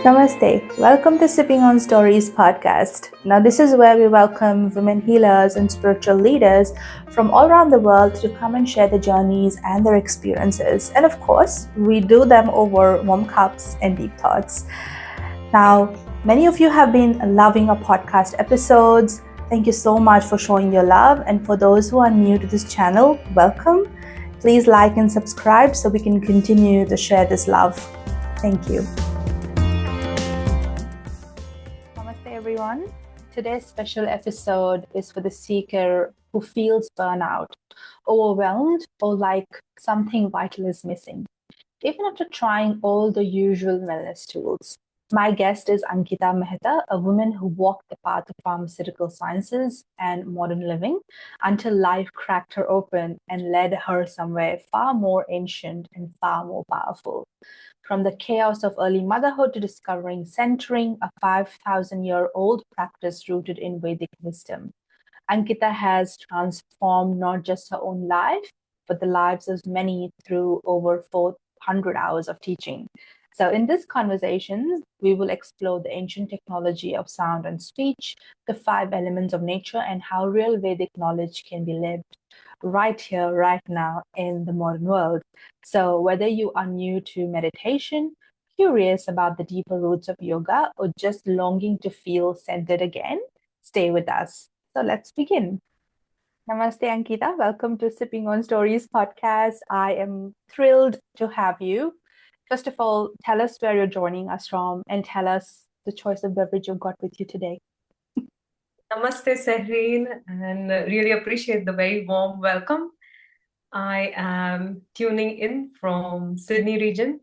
Namaste. Welcome to Sipping on Stories podcast. Now, this is where we welcome women healers and spiritual leaders from all around the world to come and share their journeys and their experiences. And of course, we do them over warm cups and deep thoughts. Now, many of you have been loving our podcast episodes. Thank you so much for showing your love. And for those who are new to this channel, welcome. Please like and subscribe so we can continue to share this love. Thank you. Namaste, everyone. Today's special episode is for the seeker who feels burnout, overwhelmed, or like something vital is missing, even after trying all the usual wellness tools. My guest is Ankeeta Mehta, a woman who walked the path of pharmaceutical sciences and modern living until life cracked her open and led her somewhere far more ancient and far more powerful. From the chaos of early motherhood to discovering centering, a 5,000-year-old practice rooted in Vedic wisdom. Ankeeta has transformed not just her own life, but the lives of many through over 400 hours of teaching. So in this conversation, we will explore the ancient technology of sound and speech, the 5 elements of nature, and how real Vedic knowledge can be lived right here, right now in the modern world. So whether you are new to meditation, curious about the deeper roots of yoga, or just longing to feel centered again, stay with us. So let's begin. Namaste, Ankeeta. Welcome to Sipping on Stories podcast. I am thrilled to have you. First of all, tell us where you're joining us from and tell us the choice of beverage you've got with you today. Namaste, Sehreen, and really appreciate the very warm welcome. I am tuning in from Sydney region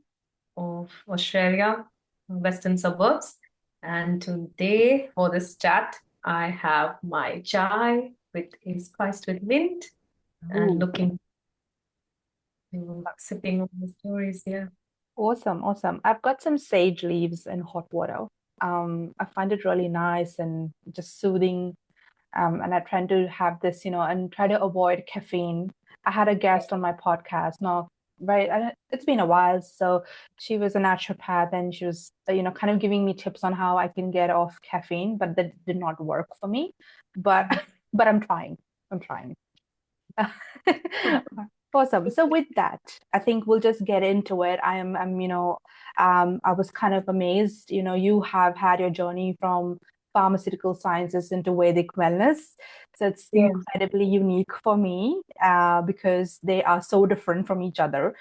of Australia, western suburbs. And today for this chat, I have my chai, which is spiced with mint, and looking to sipping on the stories here. Awesome, awesome. I've got some sage leaves in hot water. I find it really nice and just soothing. And I try to have this, and try to avoid caffeine. I had a guest on my podcast now, right? It's been a while. So she was a naturopath and she was, kind of giving me tips on how I can get off caffeine, but that did not work for me. But but I'm trying. I'm trying. Awesome. So with that, I think we'll just get into it. I was kind of amazed. You have had your journey from pharmaceutical sciences into Vedic wellness. So it's Yeah. incredibly unique for me because they are so different from each other.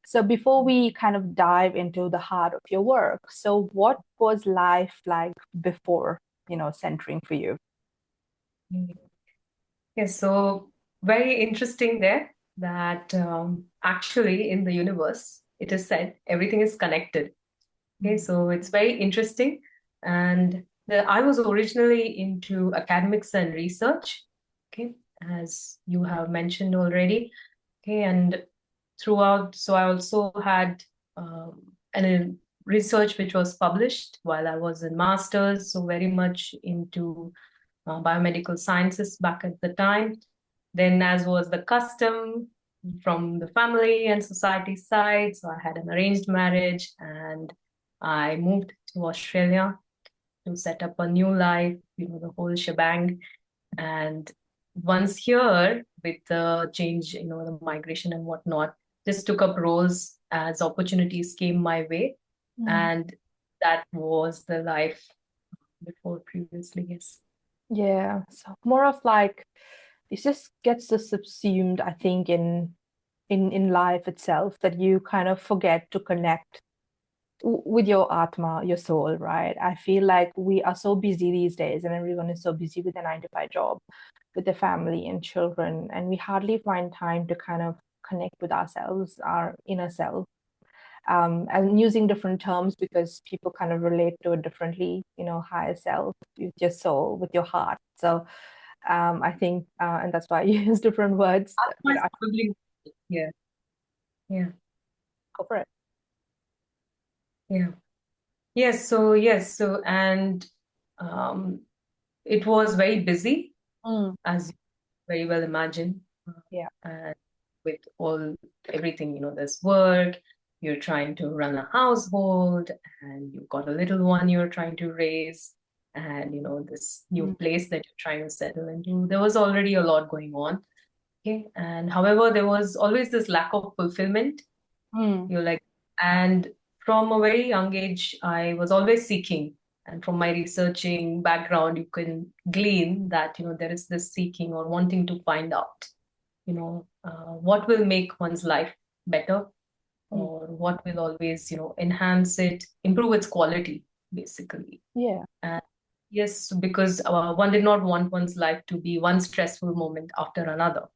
So before we kind of dive into the heart of your work, so what was life like before, centering for you? Yes, so very interesting there that actually in the universe, it is said everything is connected. Okay, so it's very interesting. And I was originally into academics and research, okay, as you have mentioned already. Okay, and throughout, so I also had an research which was published while I was in master's, so very much into biomedical sciences back at the time. Then, as was the custom from the family and society side, so I had an arranged marriage and I moved to Australia to set up a new life, the whole shebang. And once here, with the change, the migration and whatnot, just took up roles as opportunities came my way. And that was the life before previously, yes. Yeah, so more of like it just gets so subsumed, I think, in life itself that you kind of forget to connect with your atma, your soul, right? I feel like we are so busy these days, and everyone is so busy with their 9 to 5 job, with their family and children, and we hardly find time to kind of connect with ourselves, our inner self. And using different terms because people kind of relate to it differently, higher self, with your soul, with your heart. So I think, and that's why I use different words. But I Probably, yeah, yeah, go for it. yeah. Yes, so and um, it was very busy, as you very well imagine, Yeah. and with everything, there's work, you're trying to run a household, and you've got a little one you're trying to raise, and this new place that you're trying to settle into. There was already a lot going on. Okay. And however, there was always this lack of fulfillment. Mm. You're like, and from a very young age, I was always seeking. And from my researching background, you can glean that, there is this seeking or wanting to find out, what will make one's life better, Mm. or what will always, enhance it, improve its quality, basically. Yeah. And yes, because one did not want one's life to be one stressful moment after another.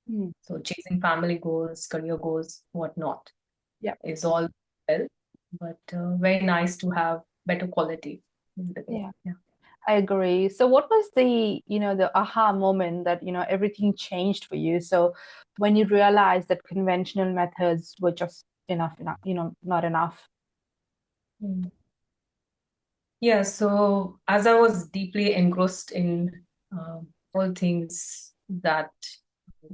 Mm. So chasing family goals, career goals, whatnot Yeah. is all well, but very nice to have better quality in the day. Yeah. Yeah. I agree. So what was the aha moment that, everything changed for you? So when you realized that conventional methods were just enough, not enough. Mm. Yeah, so as I was deeply engrossed in all things that,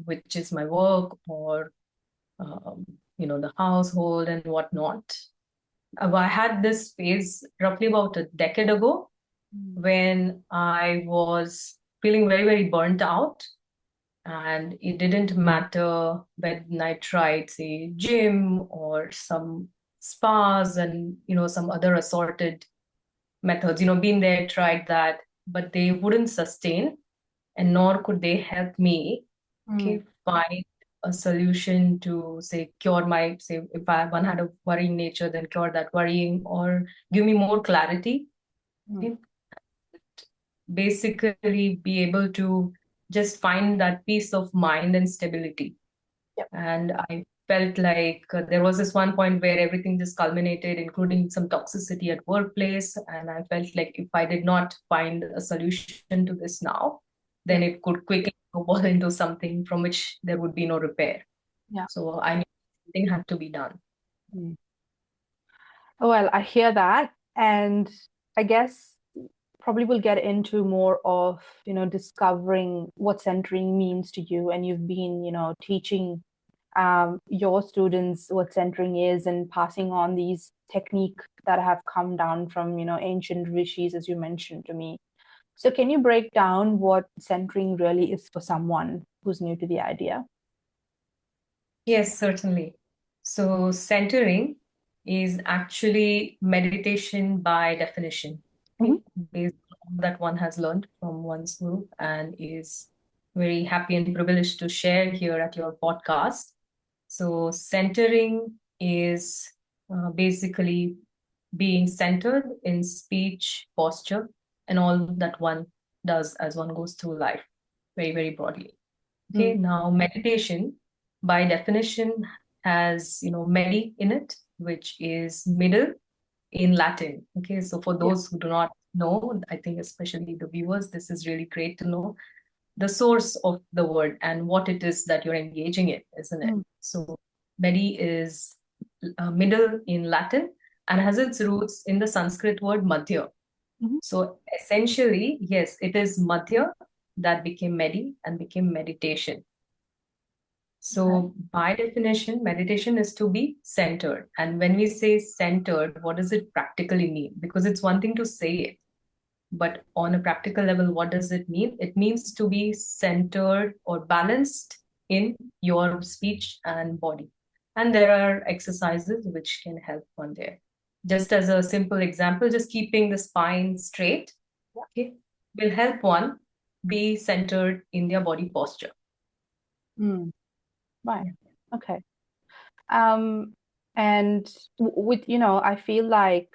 which is my work or um, the household and whatnot, I had this phase roughly about a decade ago when I was feeling very, very burnt out. And it didn't matter when I tried, say, gym or some spas and, some other assorted methods, been there, tried that, but they wouldn't sustain, and nor could they help me, Mm. okay, find a solution to, say, cure my, say, if one had a worrying nature, then cure that worrying or give me more clarity. Mm. Okay, basically be able to just find that peace of mind and stability. Yep. And I felt like there was this one point where everything just culminated, including some toxicity at workplace. And I felt like if I did not find a solution to this now, then Yep. it could quickly snowball into something from which there would be no repair. Yeah. So I knew something had to be done. Mm. Well, I hear that. And I guess probably we'll get into more of, discovering what centering means to you. And you've been, teaching your students what centering is and passing on these techniques that have come down from, ancient rishis, as you mentioned to me. So can you break down what centering really is for someone who's new to the idea? Yes, certainly. So centering is actually meditation by definition, Mhm. okay, based on that one has learned from one's guru and is very happy and privileged to share here at your podcast. So centering is basically being centered in speech, posture, and all that one does as one goes through life, very, very broadly. Okay, Mm. now meditation by definition has, medi in it, which is middle in Latin. Okay, so for Yeah. those who do not know, I think especially the viewers, this is really great to know the source of the word and what it is that you're engaging in, isn't it? Mm. So medi is middle in Latin and has its roots in the Sanskrit word madhya. Mhm. So essentially, yes, it is madhya that became medi and became meditation. Okay. So, by definition, meditation is to be centered. And when we say centered, what does it practically mean? Because it's one thing to say it, but on a practical level, what does it mean? It means to be centered or balanced in your speech and body. And there are exercises which can help one there. Just as a simple example, just keeping the spine straight, okay, will help one be centered in their body posture. Mm. Right. Yeah. Okay. Um, and with, I feel like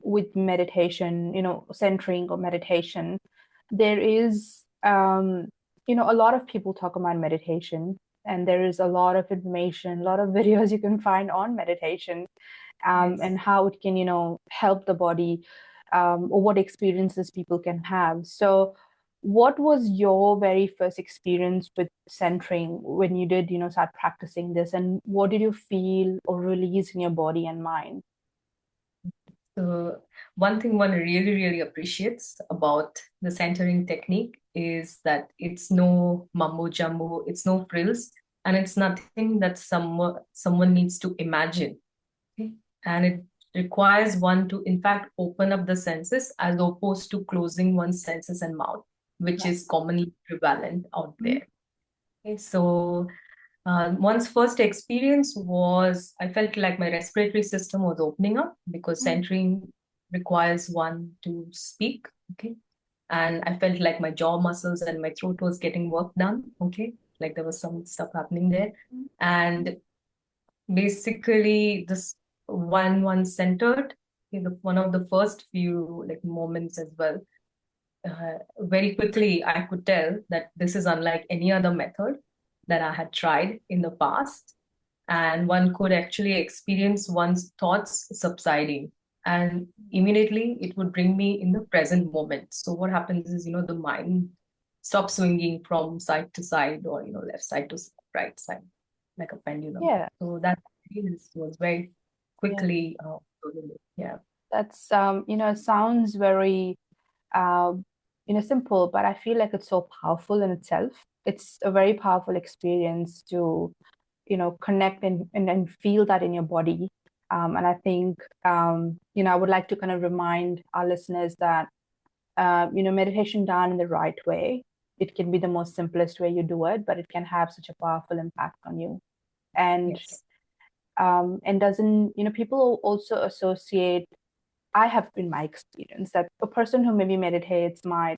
with meditation, centering or meditation, there is, a lot of people talk about meditation, and there is a lot of information, a lot of videos you can find on meditation, and Yes. how it can, help the body, or what experiences people can have. So, what was your very first experience with centering when you did, start practicing this, and what did you feel or release in your body and mind? So one thing one really, really appreciates about the centering technique is that it's no mumbo jumbo, it's no frills, and it's nothing that someone needs to imagine. and it requires one to, in fact, open up the senses as opposed to closing one's senses and mouth, which is commonly prevalent out Mhm. there. Okay, so one's first experience was I felt like my respiratory system was opening up because Mm. centering requires one to speak. Okay. And I felt like my jaw muscles and my throat was getting work done. Okay. Like there was some stuff happening there. And basically this one centered, one of the first few like moments as well. Very quickly, I could tell that this is unlike any other method that I had tried in the past. And one could actually experience one's thoughts subsiding. And immediately it would bring me in the present moment. So what happens is, the mind stops swinging from side to side or, left side to right side, like a pendulum. Yeah, So that experience was very yeah. quickly, yeah. That's sounds very uh, simple, but I feel like it's so powerful in itself. It's a very powerful experience to, connect and feel that in your body. And I think, I would like to kind of remind our listeners that, meditation done in the right way, it can be the most simplest way you do it, but it can have such a powerful impact on you. And Yes. doesn't, people also associate, I have in my experience that a person who maybe meditates might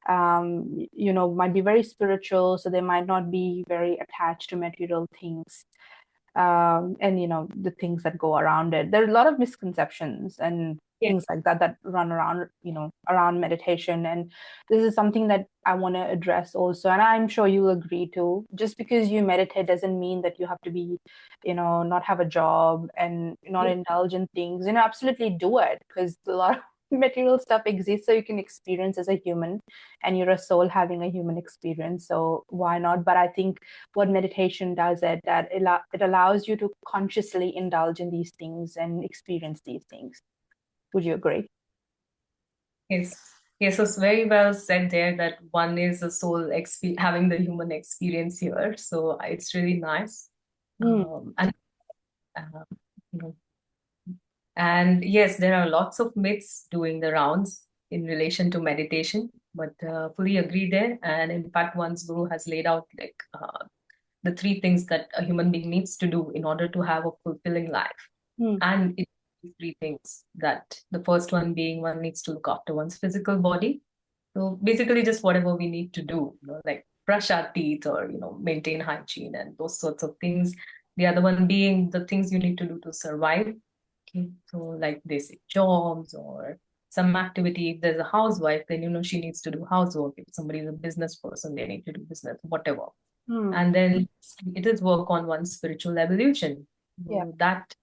might be very spiritual, so they might not be very attached to material things, and the things that go around it. There are a lot of misconceptions and Yes. things like that that run around, around meditation, and this is something that I want to address also, and I'm sure you'll agree too. Just because you meditate doesn't mean that you have to be, not have a job and not indulge in things. Absolutely do it, because a lot of material stuff exists so you can experience as a human, and you're a soul having a human experience, so why not? But I think what meditation does it that it allows you to consciously indulge in these things and experience these things. Would you agree? Yes. Yes, so it's very well said there that one is a soul having the human experience here. So it's really nice. Mm. And uh, you know, and yes, there are lots of myths doing the rounds in relation to meditation, but fully agree there. And in fact, one's guru has laid out like the three things that a human being needs to do in order to have a fulfilling life. Mm. And it three things that the first one being one needs to look after one's physical body. So basically just whatever we need to do, like brush our teeth or, maintain hygiene and those sorts of things. The other one being the things you need to do to survive. Okay. So like basic jobs or some activity. If there's a housewife, then, she needs to do housework. If somebody is a business person, they need to do business, whatever. Mm. And then it is work on one's spiritual evolution. Yeah. So that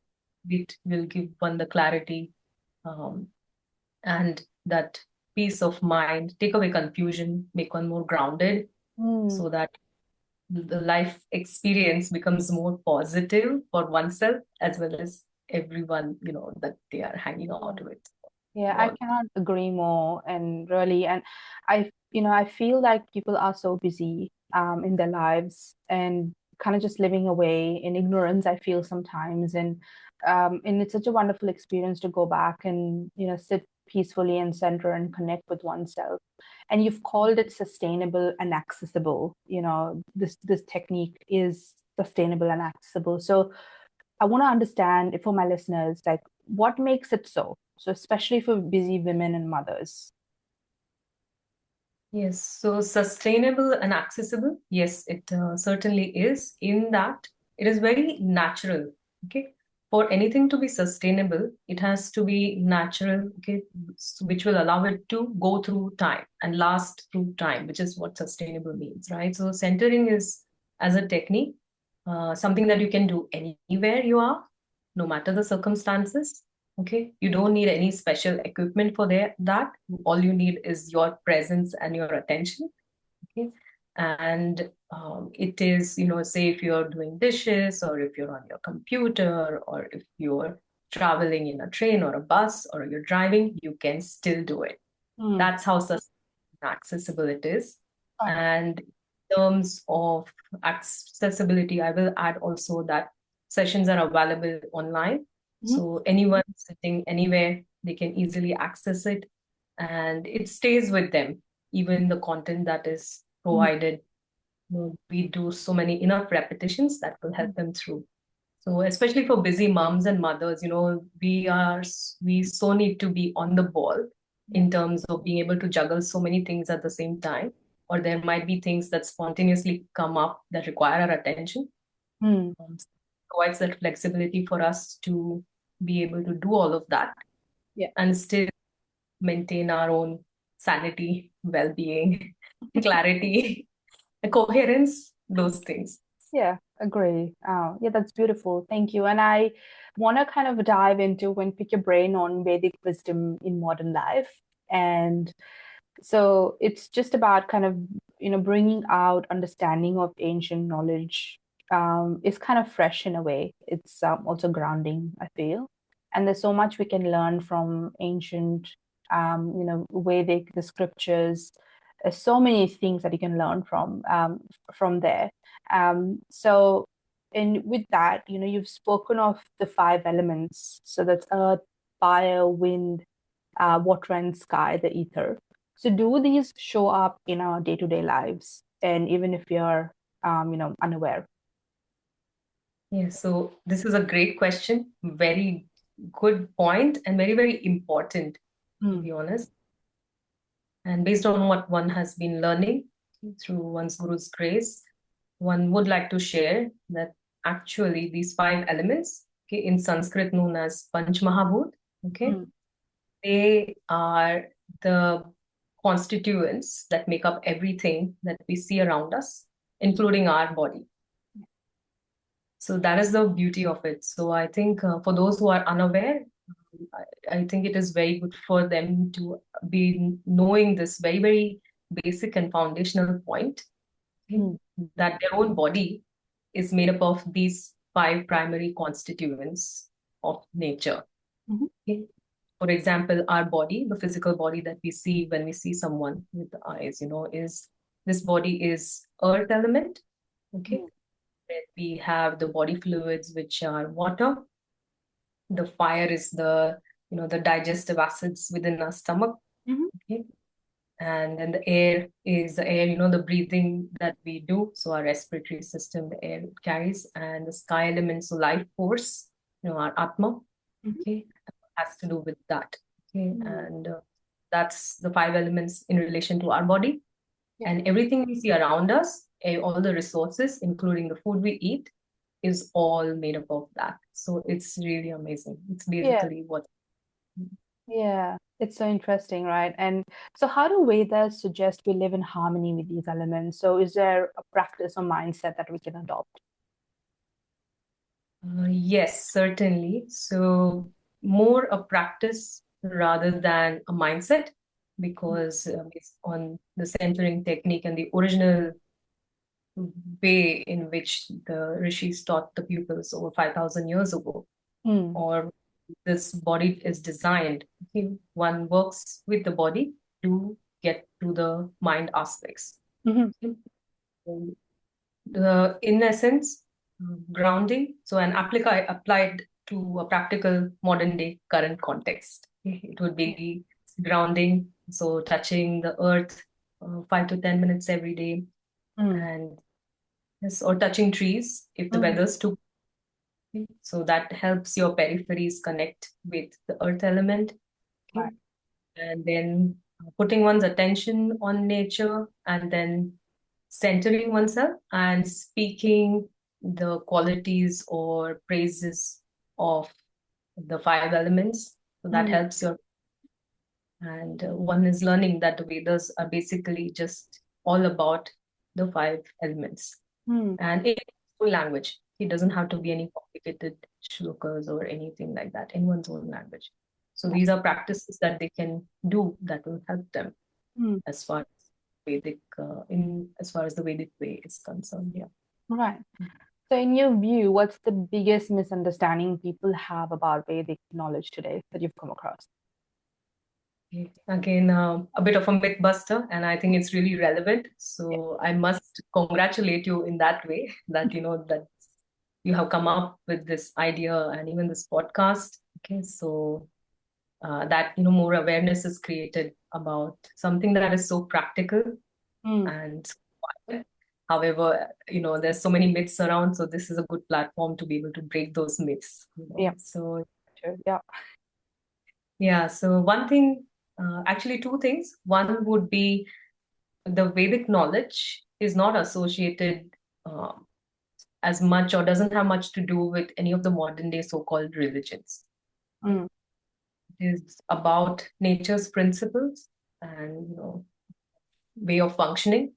it will give one the clarity, um, and that peace of mind, take away confusion, make one more grounded Mm. so that the life experience becomes more positive for oneself as well as everyone, that they are hanging out with. Yeah, I Well, cannot agree more. And really, and I feel like people are so busy in their lives and kind of just living away in ignorance, I feel sometimes. And it's such a wonderful experience to go back and, sit peacefully and center and connect with oneself. And you've called it sustainable and accessible. This technique is sustainable and accessible. So I want to understand for my listeners, like what makes it so? So especially for busy women and mothers. yes, so sustainable and accessible. Yes, it certainly is, in that it is very natural. Okay. For anything to be sustainable, it has to be natural, okay, which will allow it to go through time and last through time, which is what sustainable means, right? So centering is, as a technique, something that you can do anywhere you are, no matter the circumstances. Okay, you don't need any special equipment for that. All you need is your presence and your attention. Okay, and it is, say if you're doing dishes or if you're on your computer or if you're traveling in a train or a bus or you're driving, you can still do it. Mm. That's how accessible it is. Right. And in terms of accessibility, I will add also that sessions are available online. Mhm. So anyone sitting anywhere, they can easily access it and it stays with them. Even the content that is Mm. provided, we do so many enough repetitions that will help them through. So especially for busy moms and mothers, we so need to be on the ball Yeah. in terms of being able to juggle so many things at the same time. Or there might be things that spontaneously come up that require our attention. Mm. Provides that flexibility for us to be able to do all of that Yeah. and still maintain our own sanity, well-being, clarity, coherence, those things. Yeah, agree. Yeah, that's beautiful. Thank you. And I want to kind of dive into and pick your brain on Vedic wisdom in modern life. And so it's just about kind of, bringing out understanding of ancient knowledge. It's kind of fresh in a way. It's also grounding, I feel. And there's so much we can learn from ancient, Vedic, the scriptures. There's so many things that you can learn from there. So, and with that, you've spoken of the five elements. So that's earth, fire, wind, water, and sky, the ether. So do these show up in our day-to-day lives, and even if you're, unaware? Yeah, so this is a great question. Very good point and very, very important, to Mm. be honest. And based on what one has been learning through one's guru's grace, one would like to share that actually these five elements, okay, in Sanskrit known as Panch Mahabhut, okay, Mm. they are the constituents that make up everything that we see around us, including our body. So that is the beauty of it. So I think for those who are unaware, I think it is very good for them to be knowing this very, very basic and foundational point, okay, Mm. that their own body is made up of these five primary constituents of nature. Mhm. Okay. For example, our body, the physical body that we see when we see someone with the eyes, is this body is earth element. Okay. Mm. Then we have the body fluids, which are water. The fire is the digestive acids within our stomach. Mhm. Okay. And then the air is the air, the breathing that we do. So our respiratory system, the air it carries, and the sky element, so life force, our atma, Mhm. okay, has to do with that. Okay. Mm. And that's the five elements in relation to our body. Yeah. And everything we see around us, all the resources, including the food we eat, is all made up of that. So it's really amazing. It's Yeah. basically what. Yeah. It's so interesting, right? And so, how do Vedas suggest we live in harmony with these elements? So, is there a practice or mindset that we can adopt? Yes, certainly. So more a practice rather than a mindset, because based on the centering technique and the original way in which the rishis taught the pupils over 5,000 years ago, Mm. or this body is designed, okay, one works with the body to get to the mind aspects. Mhm. Okay. In essence, grounding, so an applied to a practical modern day current context. It would Yeah. be grounding, so touching the earth 5 to 10 minutes every day, Mm. and yes, or touching trees if the Mm. weather's too. So that helps your peripheries connect with the earth element. Okay. Right. And then putting one's attention on nature and then centering oneself and speaking the qualities or praises of the five elements. So that Mm. helps your, and one is learning that the Vedas are basically just all about the five elements. Mm. And in own language, it doesn't have to be any complicated shlokas or anything like that, in one's own language. So Yeah. these are practices that they can do that will help them Mm. as far as Vedic, as far as the Vedic way is concerned. Yeah. Right. So, in your view, what's the biggest misunderstanding people have about Vedic knowledge today that you've come across? Okay. Again, a bit of a myth buster, and I think it's really relevant. Yeah. So I must congratulate you in that way that that you have come up with this idea and even this podcast. Okay, so that more awareness is created about something that is so practical Mm. and however, there's so many myths around, so this is a good platform to be able to break those myths. Yeah. So Sure. Yeah. yeah, so one thing, actually two things. One would be the Vedic knowledge is not associated uh, as much or doesn't have much to do with any of the modern day so-called religions. Mm. It is about nature's principles and way of functioning.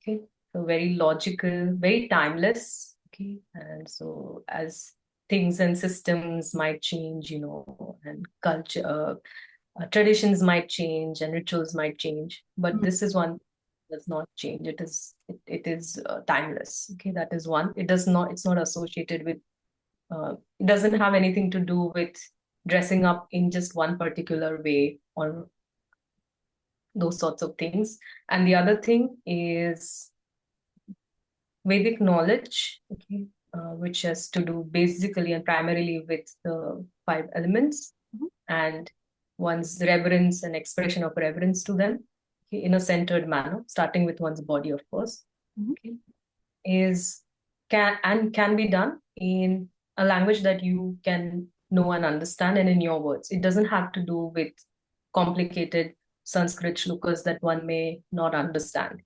Okay, so very logical, very timeless. Okay, and so as things and systems might change, and culture, traditions might change, and rituals might change, but Mm. this is one does not change. It is timeless. Okay, that is one. It's not associated with. It doesn't have anything to do with dressing up in just one particular way or those sorts of things. And the other thing is Vedic knowledge, okay, which has to do basically and primarily with the five elements Mhm. and one's reverence and expression of reverence to them, okay, in a centered manner, starting with one's body, of course, Mhm. okay, is can be done in a language that you can know and understand and in your words. It doesn't have to do with complicated Sanskrit shlokas that one may not understand.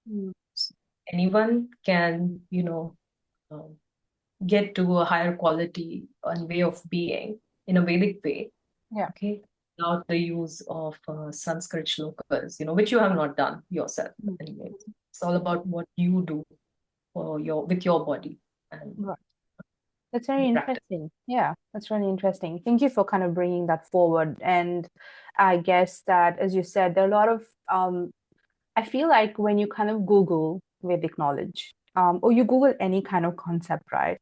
Mm. Anyone can, um, get to a higher quality and way of being in a Vedic way, Yeah. okay, without the use of Sanskrit shlokas, which you have not done yourself. Mm. Anyway, it's all about what you do for with your body and Right. That's very practice. interesting. Yeah, that's really interesting. Thank you for kind of bringing that forward. And I guess that, as you said, there are a lot of, I feel like when you kind of Google Vedic knowledge, or you Google any kind of concept, right?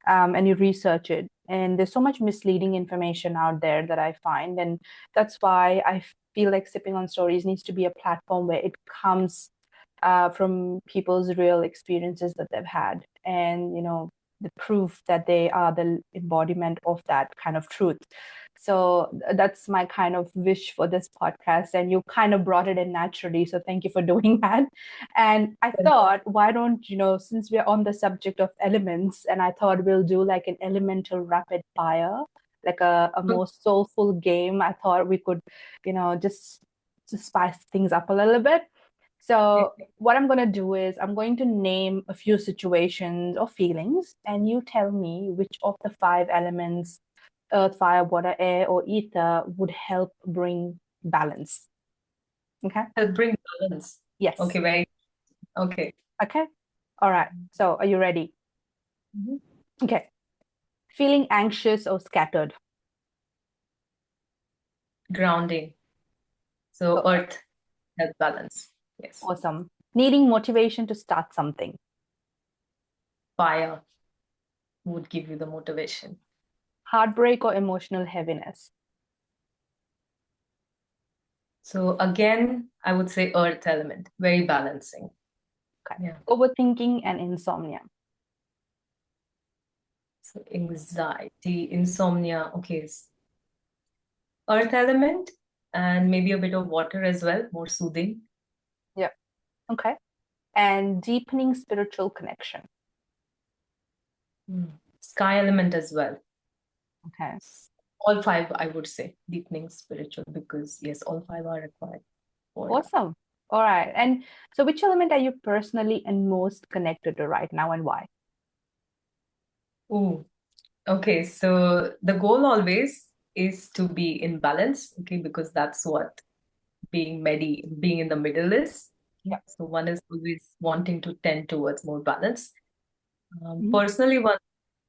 And you research it, and there's so much misleading information out there that I find. And that's why I feel like Sipping on Stories needs to be a platform where it comes from people's real experiences that they've had, and the proof that they are the embodiment of that kind of truth. So that's my kind of wish for this podcast, and you kind of brought it in naturally, so thank you for doing that. And I thought, why don't, since we're on the subject of elements, and I thought we'll do like an elemental rapid fire, like a more soulful game. I thought we could, just spice things up a little bit. So what I'm going to do is I'm going to name a few situations or feelings, and you tell me which of the five elements, earth, fire, water, air, or ether, would help bring balance. Okay? Help bring balance. Yes. Okay, very okay. Okay. All right. So are you ready? Mhm. Okay. Feeling anxious or scattered. Grounding. So Perfect. earth, health, balance. Yes. Awesome. Needing motivation to start something. Fire would give you the motivation. Heartbreak or emotional heaviness. So again, I would say earth element, very balancing. Okay. Yeah. Overthinking and insomnia. So anxiety, insomnia. Okay, earth element and maybe a bit of water as well, more soothing. Yeah. Okay. And deepening spiritual connection. Sky element as well. Okay. All five, I would say, deepening spiritual because yes, all five are required for that. Awesome. All right. And so which element are you personally and most connected to right now, and why? Ooh, okay. So the goal always is to be in balance, okay, because that's what being in the middle is. Yeah. So one is always wanting to tend towards more balance. Mhm. Personally, one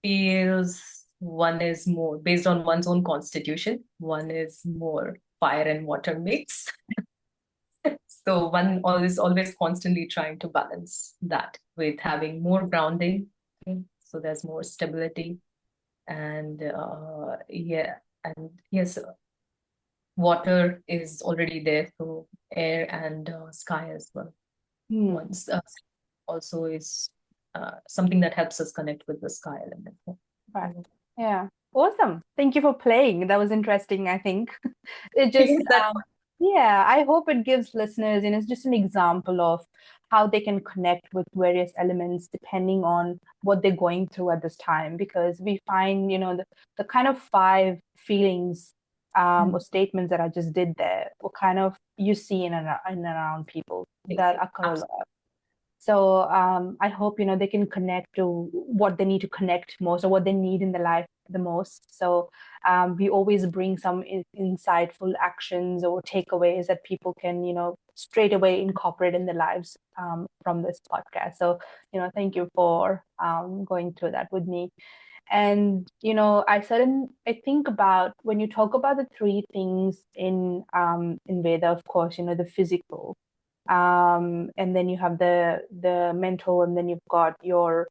feels one is more based on one's own constitution. One is more fire and water mix. So one always constantly trying to balance that with having more grounding. Okay? So there's more stability and yeah, and yes, water is already there, so air and sky as well. Hmm. Once also is something that helps us connect with the sky element. Right. Yeah. Awesome. Thank you for playing. That was interesting, I think. It just, Yes, that yeah, I hope it gives listeners, it's just an example of how they can connect with various elements depending on what they're going through at this time. Because we find, the kind of five feelings or statements that I just did there were kind of you see in and around people that occur a absolutely. lot. So I hope they can connect to what they need to connect most or what they need in their life the most. So we always bring some insightful actions or takeaways that people can straight away incorporate in their lives from this podcast. So thank you for going through that with me. And I think about when you talk about the three things in Veda, of course, the physical, and then you have the mental, and then you've got your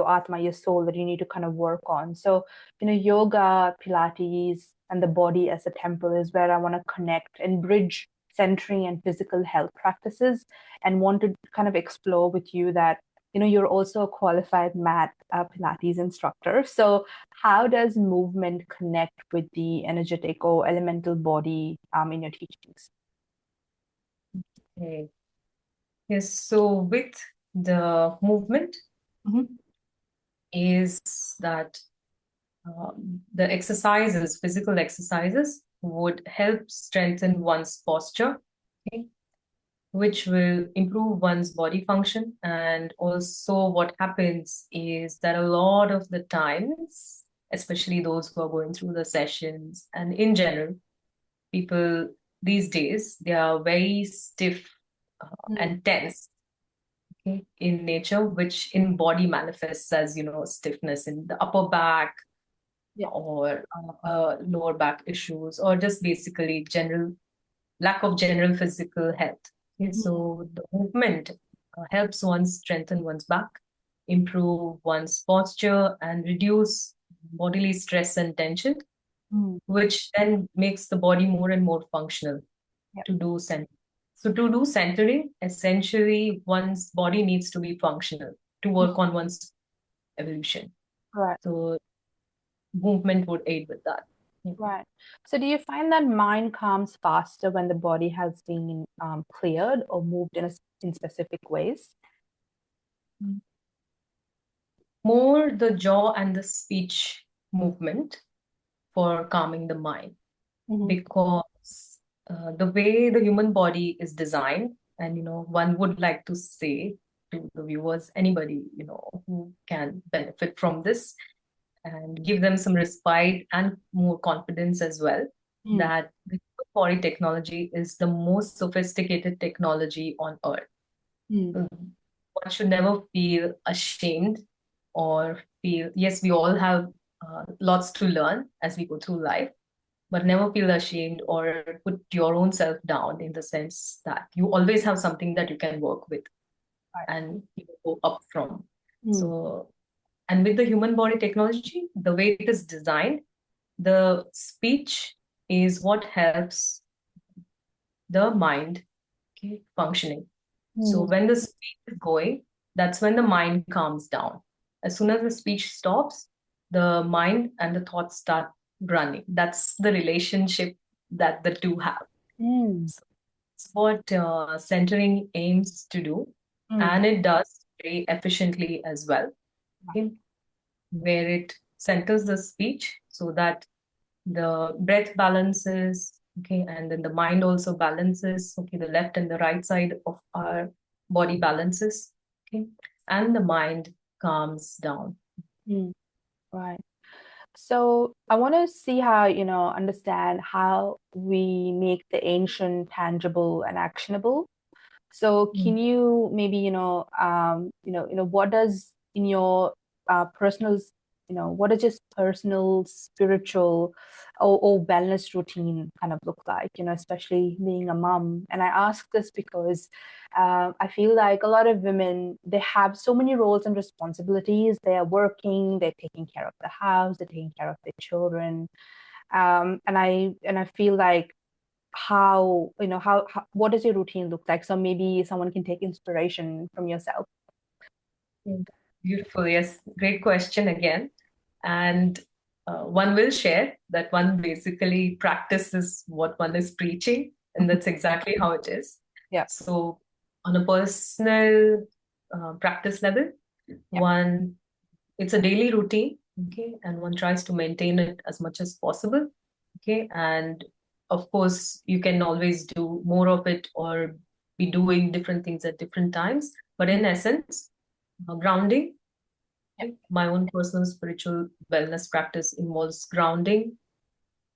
atma, your soul that you need to kind of work on. So yoga, pilates, and the body as a temple is where I want to connect and bridge centering and physical health practices, and want to kind of explore with you that you're also a qualified mat pilates instructor. So how does movement connect with the energetic or elemental body in your teachings? Okay. Yes, so with the movement Mm-hmm. is that the exercises, physical exercises, would help strengthen one's posture, okay, which will improve one's body function. And also, what happens is that a lot of the times, especially those who are going through the sessions, and in general, people these days, they are very stiff and tense, okay, in nature, which in body manifests as, stiffness in the upper back Yeah. or lower back issues, or just basically general lack of general physical health. Okay, so the movement helps one strengthen one's back, improve one's posture, and reduce bodily stress and tension, Mm. which then makes the body more and more functional Yeah. to do centering. So to do centering, essentially one's body needs to be functional to work on one's evolution. Right. So movement would aid with that. Right. So do you find that mind calms faster when the body has been cleared or moved in specific ways? More the jaw and the speech movement for calming the mind, Mm-hmm. because the way the human body is designed, and one would like to say to the viewers, anybody who can benefit from this and give them some respite and more confidence as well, Mm. that the human body technology is the most sophisticated technology on earth. Mm. So one should never feel ashamed or feel, yes, we all have lots to learn as we go through life, but never feel ashamed or put your own self down, in the sense that you always have something that you can work with Right. and go up from. Mm. So, and with the human body technology, the way it is designed, the speech is what helps the mind, okay, functioning. So Mm. when the speech is going, that's when the mind calms down. As soon as the speech stops, the mind and the thoughts start running. That's the relationship that the two have. Mm. So it's what centering aims to do, Mm. and it does very efficiently as well. Okay? Where it centers the speech so that the breath balances, okay, and then the mind also balances, okay, the left and the right side of our body balances, okay, and the mind calms down. Mm. Right. So I want to see how, understand how we make the ancient tangible and actionable. So Mm. can you maybe, what does in your personal, what does just personal, spiritual or wellness routine kind of look like, especially being a mom? And I ask this because I feel like a lot of women, they have so many roles and responsibilities. They are working, they're taking care of the house, they're taking care of their children. And I feel like how what does your routine look like? So maybe someone can take inspiration from yourself. Mm. Beautiful. Yes. Great question again. And one will share that one basically practices what one is preaching, and that's exactly how it is. Yeah. So, on a personal practice level, Yeah. one it's a daily routine, okay, and one tries to maintain it as much as possible, okay, and of course, you can always do more of it or be doing different things at different times, but in essence, grounding. Yeah. My own personal spiritual wellness practice involves grounding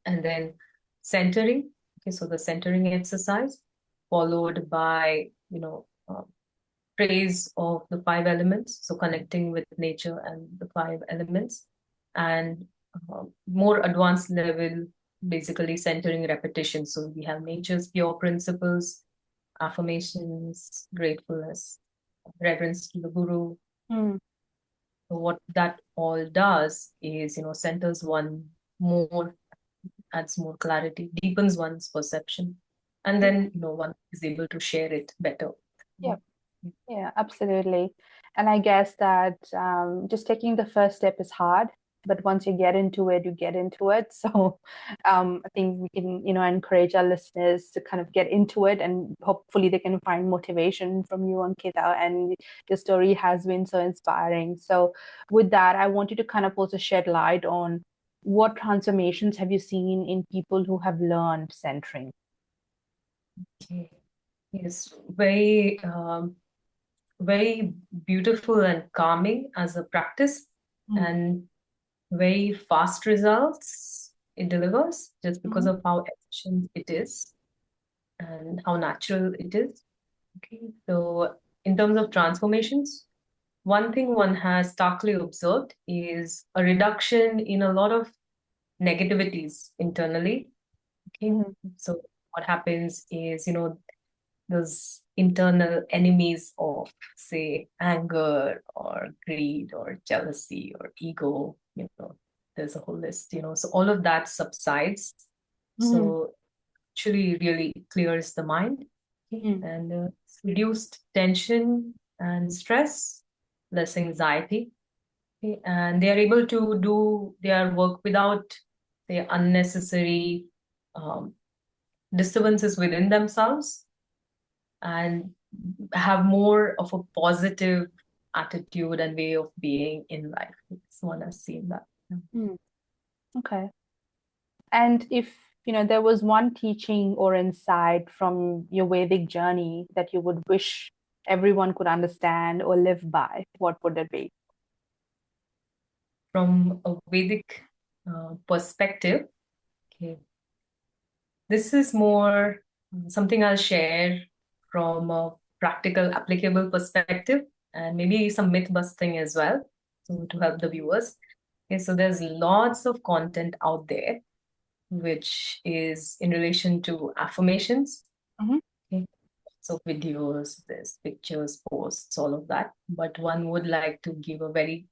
and then centering. Okay, so the centering exercise, followed by, praise of the five elements. So connecting with nature and the five elements, and more advanced level, basically centering repetition. So we have nature's pure principles, affirmations, gratefulness, reverence to the guru. Mm. So what that all does is, centers one more, adds more clarity, deepens one's perception, and Yeah. then, one is able to share it better. Yeah. Yeah, absolutely. And I guess that just taking the first step is hard, but once you get into it, you get into it. So I think we can, encourage our listeners to kind of get into it, and hopefully they can find motivation from you, Ankita. And your story has been so inspiring. So with that, I want you to kind of also shed light on what transformations have you seen in people who have learned centering? Okay. Yes, very beautiful and calming as a practice, Mm. and very fast results it delivers just because Mhm. of how efficient it is and how natural it is. Okay, so in terms of transformations, one thing one has starkly observed is a reduction in a lot of negativities internally. Okay, Mhm. so what happens is, those internal enemies of, say, anger or greed or jealousy or ego, there's a whole list, so all of that subsides. Mhm. So actually really clears the mind, okay? Mm. And it's reduced tension and stress, less anxiety, okay? And they are able to do their work without, say, unnecessary um, disturbances within themselves, and have more of a positive attitude and way of being in life. It's one has seen that. Mm. Okay. And if, there was one teaching or insight from your Vedic journey that you would wish everyone could understand or live by, what would it be? From a Vedic perspective, okay, this is more something I'll share from a practical, applicable perspective, and maybe some myth busting as well, so to help the viewers. Okay, so there's lots of content out there which is in relation to affirmations. Mhm. Okay, so videos, there's pictures, posts, all of that. But one would like to give a very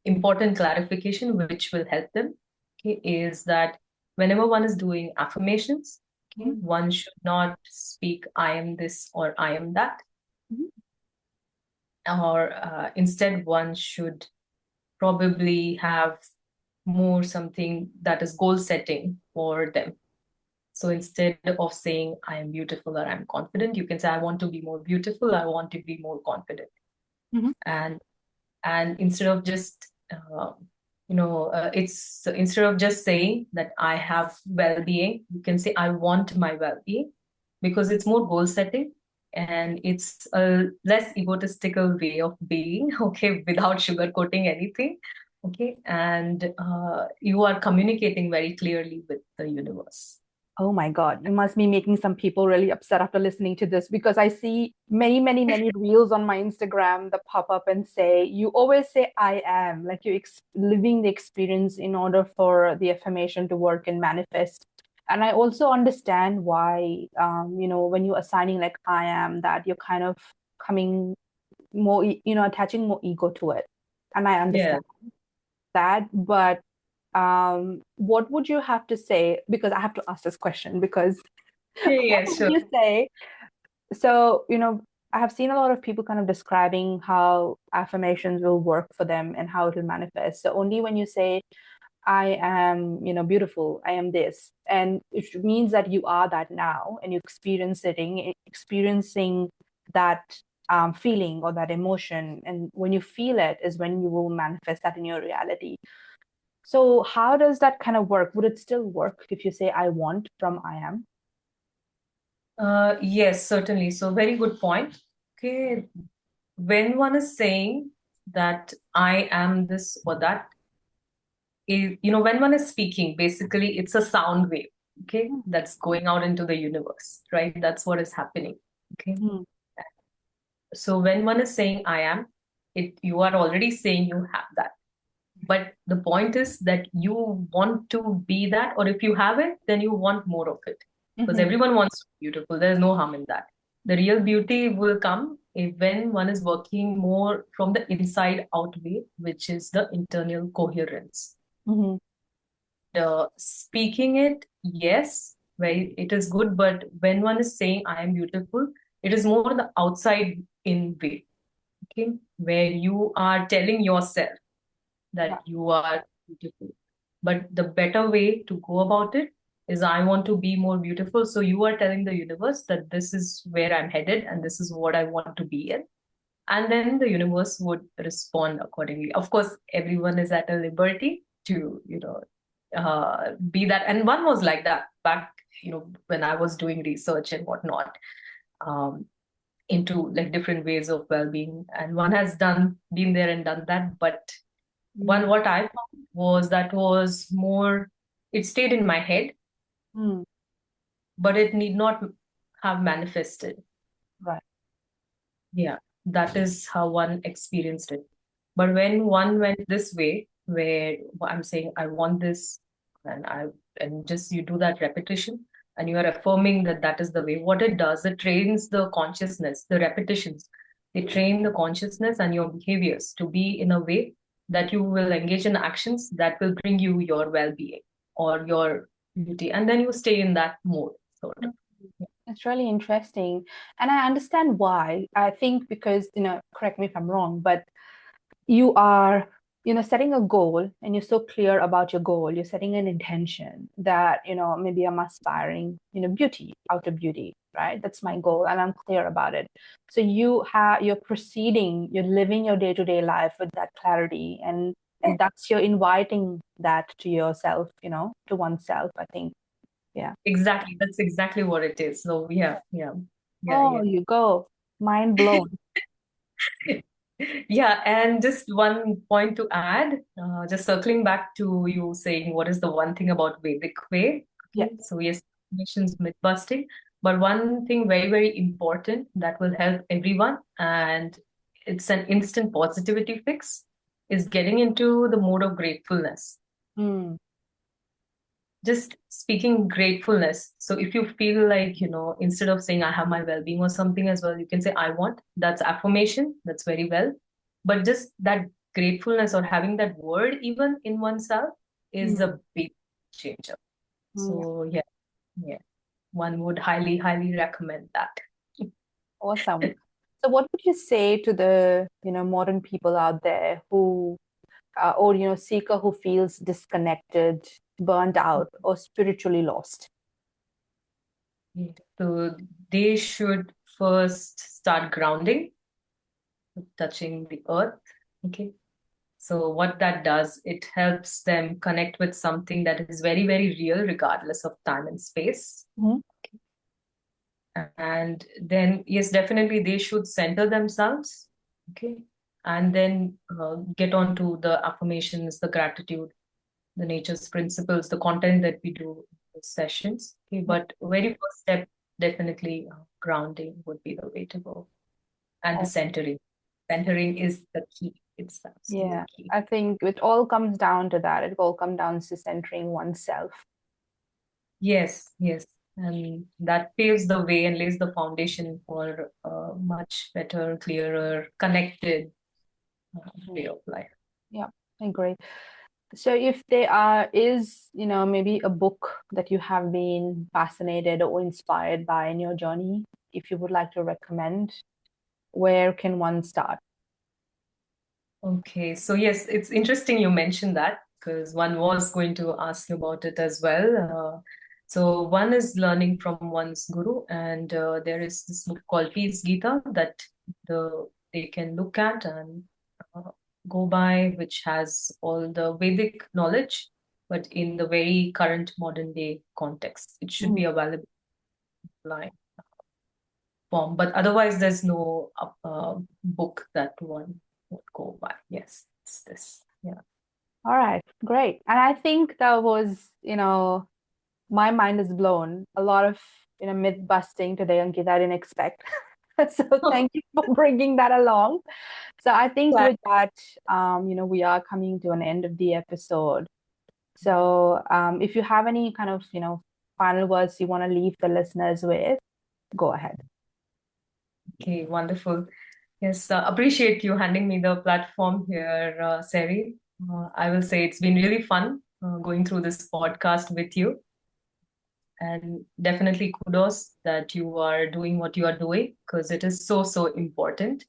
important clarification which will help them. Okay, is that whenever one is doing affirmations, okay, Mhm. one should not speak "I am this" or "I am that," Mhm. or instead one should probably have more something that is goal setting for them. So instead of saying "I am beautiful" or "I'm confident," you can say "I want to be more beautiful," "I want to be more confident." Mhm. And instead of just it's instead of just saying that I have well-being, you can say I want my well-being, because it's more goal setting and it's a less egotistical way of being, okay, without sugarcoating anything, okay, and you are communicating very clearly with the universe. Oh my God, you must be making some people really upset after listening to this, because I see many, many, many reels on my Instagram that pop up and say, you always say I am, like you're living the experience in order for the affirmation to work and manifest. And I also understand why, when you're assigning like I am, that you're kind of coming more, attaching more ego to it. And I Yeah. understand that. But what would you have to say? Because I have to ask this question, because Yeah, what yeah, would sure. you say? So, I have seen a lot of people kind of describing how affirmations will work for them and how it will manifest. So only when you say, I am, beautiful, I am this, and it means that you are that now, and you're experiencing that feeling or that emotion. And when you feel it is when you will manifest that in your reality. So how does that kind of work? Would it still work if you say I want from I am? Yes, certainly. So very good point. Okay. When one is saying that I am this or that, when one is speaking, basically it's a sound wave, okay, that's going out into the universe, right? That's what is happening. Okay. Mm. So when one is saying I am, you are already saying you have that. But the point is that you want to be that, or if you have it, then you want more of it. Because Mm-hmm. everyone wants to be beautiful. There's no harm in that. The real beauty will come when one is working more from the inside out way, which is the internal coherence. Mm-hmm. Speaking it, yes, very it is good, but when one is saying I am beautiful, it is more the outside in way, okay, where you are telling yourself Yeah. that you are beautiful. But the better way to go about it is I want to be more beautiful. So you are telling the universe that this is where I'm headed and this is what I want to be in. And then the universe would respond accordingly. Of course, everyone is at a liberty to, be that. And one was like that back, when I was doing research and whatnot. Into like different ways of well-being, and one has been there and done that, but Mm. what I found was that was more, it stayed in my head, Mm. but it need not have manifested. Right. Yeah, that is how one experienced it. But when one went this way, where I'm saying I want this, and just you do that repetition, and you are affirming that that is the way. What it does, it trains the consciousness, the repetitions. They train the consciousness and your behaviors to be in a way that you will engage in actions that will bring you your well-being or your beauty, and then you stay in that mode, sort of. It's really interesting. And I understand why. I think because, correct me if I'm wrong, but you are, setting a goal and you're so clear about your goal. You're setting an intention that, maybe I'm aspiring, beauty, outer beauty, right? That's my goal. And I'm clear about it. So you're proceeding, you're living your day-to-day life with that clarity. And that's you're inviting that to yourself, to oneself, I think. Yeah. Exactly. That's exactly what it is. So Oh, you go. Mind blown. yeah. Yeah, and just one point to add, just circling back to you saying what is the one thing about Vedic way. Yeah. Okay, so yes, missions myth busting, but one thing very, very important that will help everyone, and it's an instant positivity fix, is getting into the mode of gratefulness. Mm. Just speaking gratefulness. So if you feel like, instead of saying I have my well-being or something as well, you can say I want. That's affirmation. That's very well. But just that gratefulness or having that word even in oneself is Mm. a big changer. Mm. So yeah. One would highly, highly recommend that. Awesome. So what would you say to the, modern people out there who, or, seeker who feels disconnected, burnt out, or spiritually lost? Yeah. So they should first start grounding, touching the earth. Okay. So what that does, it helps them connect with something that is very, very real, regardless of time and space. Mhm. And then, yes, definitely they should center themselves. Okay. And then get on to the affirmations, the gratitude, the nature's principles, the content that we do in the sessions. Okay. But very first step, definitely grounding would be the way to go. And the Oh, centering. Centering is the key. It's the absolute yeah, key. I think it all comes down to that. It all comes down to centering oneself. Yes, yes. And that paves the way and lays the foundation for a much better, clearer, connected way of life. Yeah, I agree. So if is, maybe a book that you have been fascinated or inspired by in your journey, if you would like to recommend. where can one start? Okay, so yes, it's interesting you mentioned that because one was going to ask you about it as well. So one is learning from one's guru, and there is this book called Peace Gita that they can look at and uh, go by, which has all the Vedic knowledge, but in the very current modern day context. It should be available online form, but otherwise there's no book that one would go by. Yes, it's this. Yeah. All right, great. And I think that was, my mind is blown. A lot of, myth busting today, Ankita, I didn't expect. So thank you for bringing that along. So I think Yeah. with that, we are coming to an end of the episode. So if you have any kind of, final words you want to leave the listeners with, go ahead. Okay, wonderful. Yes, appreciate you handing me the platform here, Sari. I will say it's been really fun going through this podcast with you. And definitely kudos that you are doing what you are doing because it is so, so important.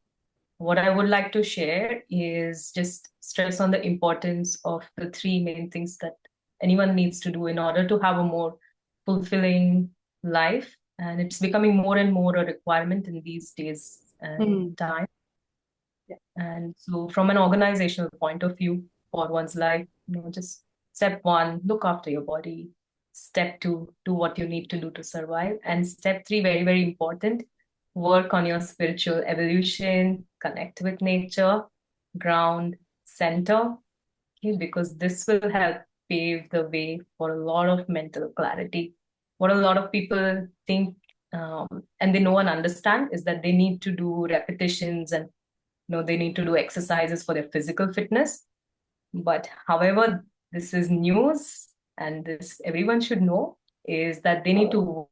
What I would like to share is just stress on the importance of the three main things that anyone needs to do in order to have a more fulfilling life. And it's becoming more and more a requirement in these days and time. Yeah. And so, from an organizational point of view for one's life, just step one, look after your body. Step two, do what you need to do to survive. And step three, very, very important, work on your spiritual evolution, connect with nature, ground, center, okay, because this will help pave the way for a lot of mental clarity. What a lot of people think and they know and understand is that they need to do repetitions and they need to do exercises for their physical fitness. But however, this is news and this everyone should know is that they need to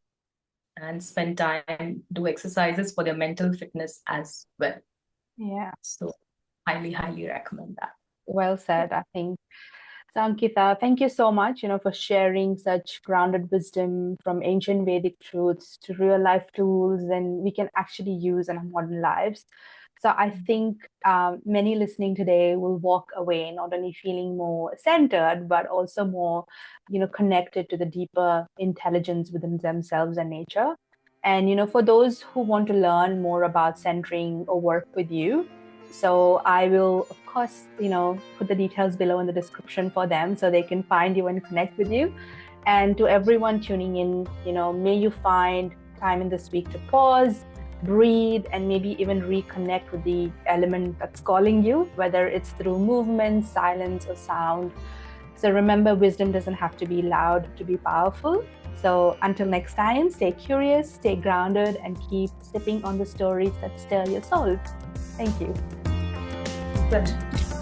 and spend time, do exercises for their mental fitness as well. Yeah. So highly, highly recommend that. Well said, I think. So, Ankita, thank you so much, for sharing such grounded wisdom from ancient Vedic truths to real life tools and we can actually use in our modern lives. So I think many listening today will walk away not only feeling more centered, but also more, connected to the deeper intelligence within themselves and nature. And, for those who want to learn more about centering or work with you, so I will, of course, put the details below in the description for them so they can find you and connect with you. And to everyone tuning in, may you find time in this week to pause, breathe, and maybe even reconnect with the element that's calling you, whether it's through movement, silence, or sound. So remember, wisdom doesn't have to be loud to be powerful. So until next time, stay curious, stay grounded, and keep sipping on the stories that stir your soul. Thank you. Pleasure.